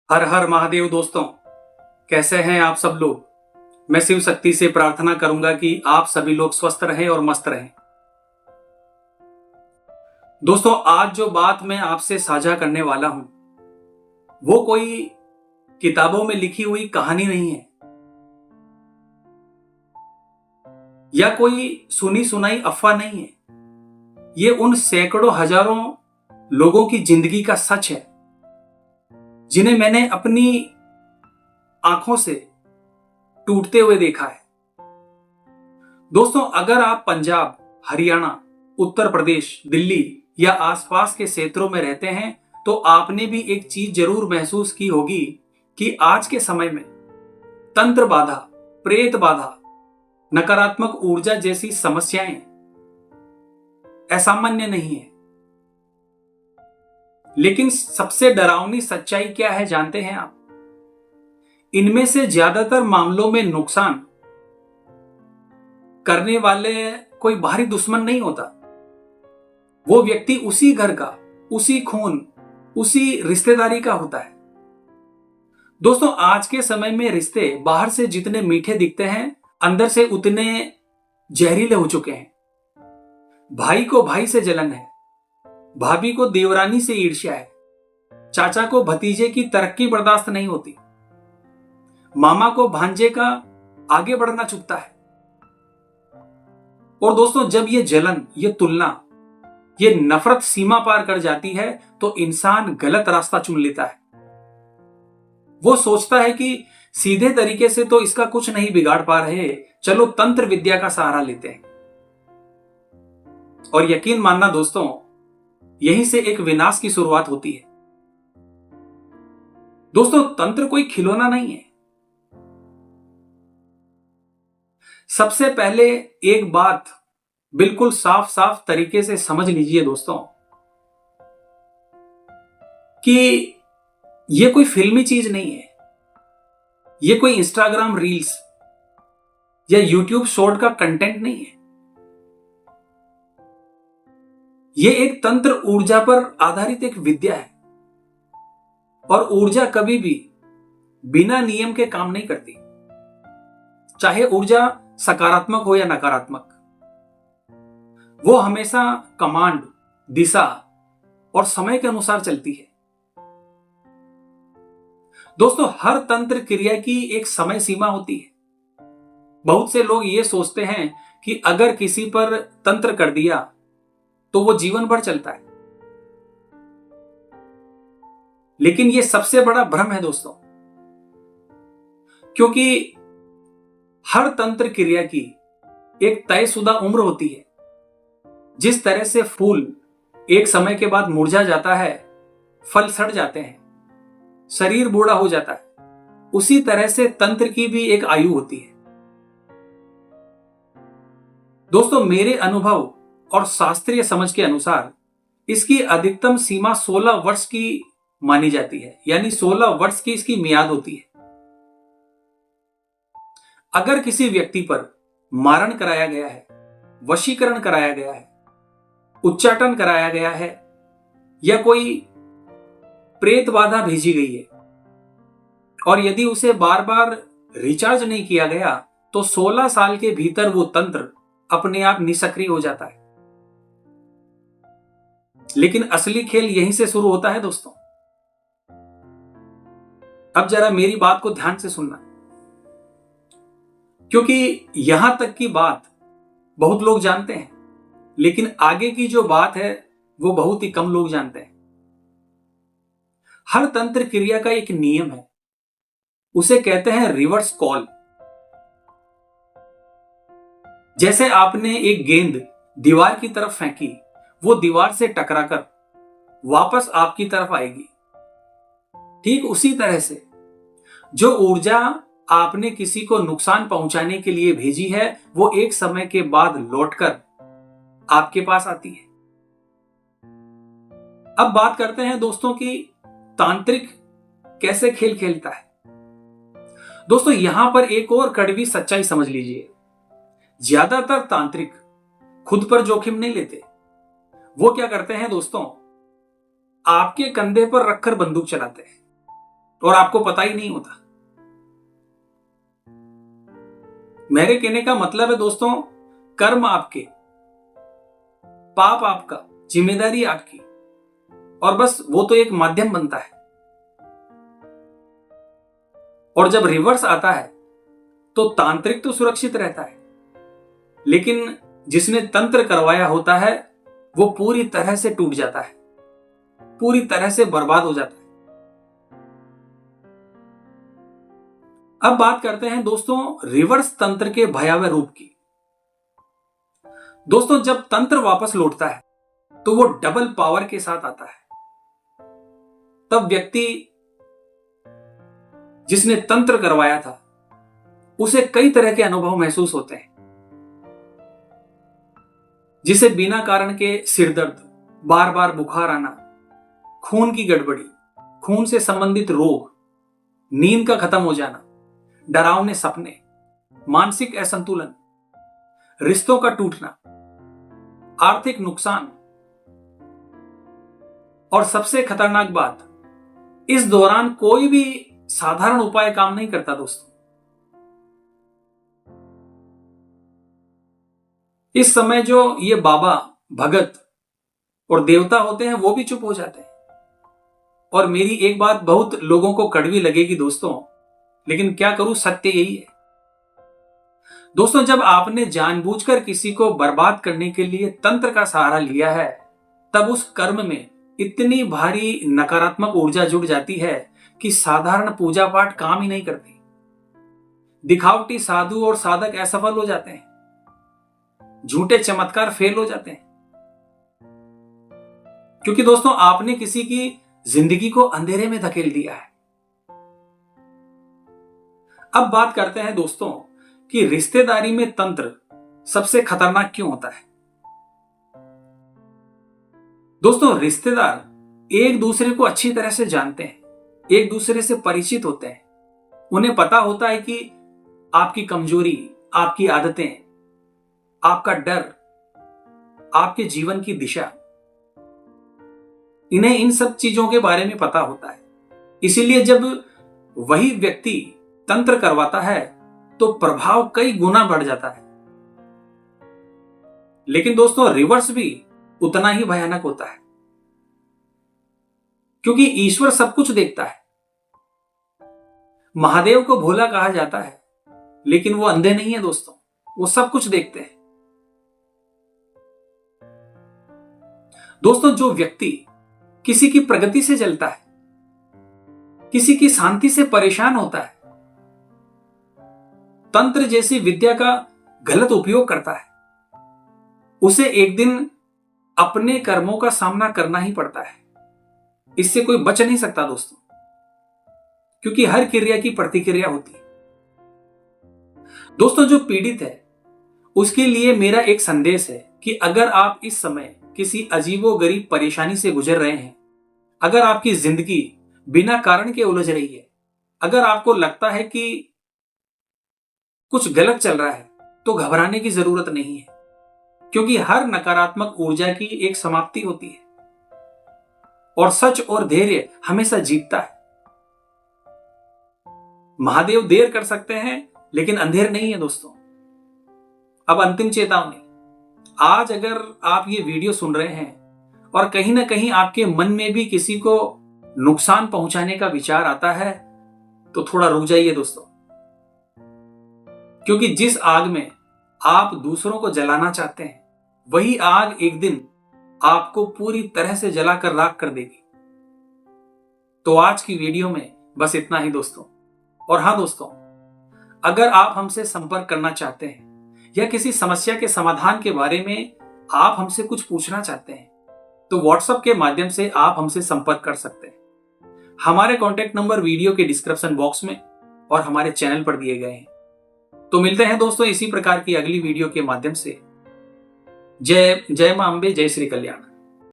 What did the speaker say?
हर हर महादेव दोस्तों, कैसे हैं आप सब लोग। मैं शिव शक्ति से प्रार्थना करूंगा कि आप सभी लोग स्वस्थ रहें और मस्त रहें। दोस्तों, आज जो बात मैं आपसे साझा करने वाला हूं वो कोई किताबों में लिखी हुई कहानी नहीं है या कोई सुनी सुनाई अफवाह नहीं है। ये उन सैकड़ों हजारों लोगों की जिंदगी का सच है जिन्हें मैंने अपनी आंखों से टूटते हुए देखा है। दोस्तों, अगर आप पंजाब, हरियाणा, उत्तर प्रदेश, दिल्ली या आसपास के क्षेत्रों में रहते हैं तो आपने भी एक चीज जरूर महसूस की होगी कि आज के समय में तंत्र बाधा, प्रेत बाधा, नकारात्मक ऊर्जा जैसी समस्याएं असामान्य नहीं है। लेकिन सबसे डरावनी सच्चाई क्या है जानते हैं आप? इनमें से ज्यादातर मामलों में नुकसान करने वाले कोई बाहरी दुश्मन नहीं होता। वो व्यक्ति उसी घर का, उसी खून, उसी रिश्तेदारी का होता है। दोस्तों, आज के समय में रिश्ते बाहर से जितने मीठे दिखते हैं, अंदर से उतने जहरीले हो चुके हैं। भाई को भाई से जलन है, भाभी को देवरानी से ईर्ष्या है, चाचा को भतीजे की तरक्की बर्दाश्त नहीं होती, मामा को भांजे का आगे बढ़ना चुभता है। और दोस्तों, जब ये जलन, ये तुलना, ये नफरत सीमा पार कर जाती है तो इंसान गलत रास्ता चुन लेता है। वो सोचता है कि सीधे तरीके से तो इसका कुछ नहीं बिगाड़ पा रहे, चलो तंत्र विद्या का सहारा लेते हैं। और यकीन मानना दोस्तों, यहीं से एक विनाश की शुरुआत होती है। दोस्तों, तंत्र कोई खिलौना नहीं है। सबसे पहले एक बात बिल्कुल साफ साफ तरीके से समझ लीजिए दोस्तों, कि यह कोई फिल्मी चीज नहीं है, यह कोई इंस्टाग्राम रील्स या यूट्यूब शॉर्ट का कंटेंट नहीं है। यह एक तंत्र ऊर्जा पर आधारित एक विद्या है। और ऊर्जा कभी भी बिना नियम के काम नहीं करती, चाहे ऊर्जा सकारात्मक हो या नकारात्मक। वो हमेशा कमांड, दिशा और समय के अनुसार चलती है। दोस्तों, हर तंत्र क्रिया की एक समय सीमा होती है। बहुत से लोग ये सोचते हैं कि अगर किसी पर तंत्र कर दिया तो वो जीवन भर चलता है, लेकिन ये सबसे बड़ा भ्रम है दोस्तों। क्योंकि हर तंत्र क्रिया की एक तयशुदा उम्र होती है। जिस तरह से फूल एक समय के बाद मुरझा जाता है, फल सड़ जाते हैं, शरीर बूढ़ा हो जाता है, उसी तरह से तंत्र की भी एक आयु होती है। दोस्तों, मेरे अनुभव और शास्त्रीय समझ के अनुसार इसकी अधिकतम सीमा 16 वर्ष की मानी जाती है, यानी 16 वर्ष की इसकी मियाद होती है। अगर किसी व्यक्ति पर मारण कराया गया है, वशीकरण कराया गया है, उच्चाटन कराया गया है या कोई प्रेत बाधा भेजी गई है और यदि उसे बार बार रिचार्ज नहीं किया गया तो 16 साल के भीतर वो तंत्र अपने आप निष्क्रिय हो जाता है। लेकिन असली खेल यहीं से शुरू होता है दोस्तों। अब जरा मेरी बात को ध्यान से सुनना, क्योंकि यहां तक की बात बहुत लोग जानते हैं, लेकिन आगे की जो बात है वो बहुत ही कम लोग जानते हैं। हर तंत्र क्रिया का एक नियम है, उसे कहते हैं रिवर्स कॉल। जैसे आपने एक गेंद दीवार की तरफ फेंकी, वो दीवार से टकराकर वापस आपकी तरफ आएगी। ठीक उसी तरह से जो ऊर्जा आपने किसी को नुकसान पहुंचाने के लिए भेजी है, वो एक समय के बाद लौटकर आपके पास आती है। अब बात करते हैं दोस्तों कि तांत्रिक कैसे खेल खेलता है। दोस्तों, यहां पर एक और कड़वी सच्चाई समझ लीजिए। ज्यादातर तांत्रिक खुद पर जोखिम नहीं लेते। वो क्या करते हैं दोस्तों, आपके कंधे पर रखकर बंदूक चलाते हैं। और आपको पता ही नहीं होता। मेरे कहने का मतलब है दोस्तों, कर्म आपके, पाप आपका, जिम्मेदारी आपकी, और बस वो तो एक माध्यम बनता है। और जब रिवर्स आता है तो तांत्रिक तो सुरक्षित रहता है, लेकिन जिसने तंत्र करवाया होता है वो पूरी तरह से टूट जाता है, पूरी तरह से बर्बाद हो जाता है। अब बात करते हैं दोस्तों रिवर्स तंत्र के भयावह रूप की। दोस्तों जब तंत्र वापस लौटता है तो वो डबल पावर के साथ आता है। तब व्यक्ति जिसने तंत्र करवाया था उसे कई तरह के अनुभव महसूस होते हैं, जिसे बिना कारण के सिर दर्द, बार बार बुखार आना, खून की गड़बड़ी, खून से संबंधित रोग, नींद का खत्म हो जाना, डरावने सपने, मानसिक असंतुलन, रिश्तों का टूटना, आर्थिक नुकसान, और सबसे खतरनाक बात, इस दौरान कोई भी साधारण उपाय काम नहीं करता दोस्तों। इस समय जो ये बाबा, भगत और देवता होते हैं वो भी चुप हो जाते हैं। और मेरी एक बात बहुत लोगों को कड़वी लगेगी दोस्तों, लेकिन क्या करूं, सत्य यही है। दोस्तों जब आपने जानबूझकर किसी को बर्बाद करने के लिए तंत्र का सहारा लिया है, तब उस कर्म में इतनी भारी नकारात्मक ऊर्जा जुड़ जाती है कि साधारण पूजा पाठ काम ही नहीं करती। दिखावटी साधु और साधक असफल हो जाते हैं, झूठे चमत्कार फेल हो जाते हैं, क्योंकि दोस्तों आपने किसी की जिंदगी को अंधेरे में धकेल दिया है। अब बात करते हैं दोस्तों कि रिश्तेदारी में तंत्र सबसे खतरनाक क्यों होता है। दोस्तों रिश्तेदार एक दूसरे को अच्छी तरह से जानते हैं, एक दूसरे से परिचित होते हैं। उन्हें पता होता है कि आपकी कमजोरी, आपकी आदतें, आपका डर, आपके जीवन की दिशा, इन्हें इन सब चीजों के बारे में पता होता है। इसीलिए जब वही व्यक्ति तंत्र करवाता है तो प्रभाव कई गुना बढ़ जाता है। लेकिन दोस्तों रिवर्स भी उतना ही भयानक होता है, क्योंकि ईश्वर सब कुछ देखता है। महादेव को भोला कहा जाता है, लेकिन वो अंधे नहीं है दोस्तों, वो सब कुछ देखते हैं। दोस्तों जो व्यक्ति किसी की प्रगति से जलता है, किसी की शांति से परेशान होता है, तंत्र जैसी विद्या का गलत उपयोग करता है, उसे एक दिन अपने कर्मों का सामना करना ही पड़ता है। इससे कोई बच नहीं सकता दोस्तों, क्योंकि हर क्रिया की प्रतिक्रिया होती है। दोस्तों जो पीड़ित है उसके लिए मेरा एक संदेश है कि अगर आप इस समय किसी अजीबोगरीब परेशानी से गुजर रहे हैं, अगर आपकी जिंदगी बिना कारण के उलझ रही है, अगर आपको लगता है कि कुछ गलत चल रहा है, तो घबराने की जरूरत नहीं है, क्योंकि हर नकारात्मक ऊर्जा की एक समाप्ति होती है और सच और धैर्य हमेशा जीतता है। महादेव देर कर सकते हैं लेकिन अंधेर नहीं है दोस्तों। अब अंतिम चेतावनी, आज अगर आप ये वीडियो सुन रहे हैं और कहीं ना कहीं आपके मन में भी किसी को नुकसान पहुंचाने का विचार आता है, तो थोड़ा रुक जाइए दोस्तों, क्योंकि जिस आग में आप दूसरों को जलाना चाहते हैं, वही आग एक दिन आपको पूरी तरह से जलाकर राख कर देगी। तो आज की वीडियो में बस इतना ही दोस्तों। और हां दोस्तों, अगर आप हमसे संपर्क करना चाहते हैं या किसी समस्या के समाधान के बारे में आप हमसे कुछ पूछना चाहते हैं, तो व्हाट्सएप के माध्यम से आप हमसे संपर्क कर सकते हैं। हमारे कॉन्टेक्ट नंबर वीडियो के डिस्क्रिप्शन बॉक्स में और हमारे चैनल पर दिए गए हैं। तो मिलते हैं दोस्तों इसी प्रकार की अगली वीडियो के माध्यम से। जय मां अम्बे, जय श्री कल्याण।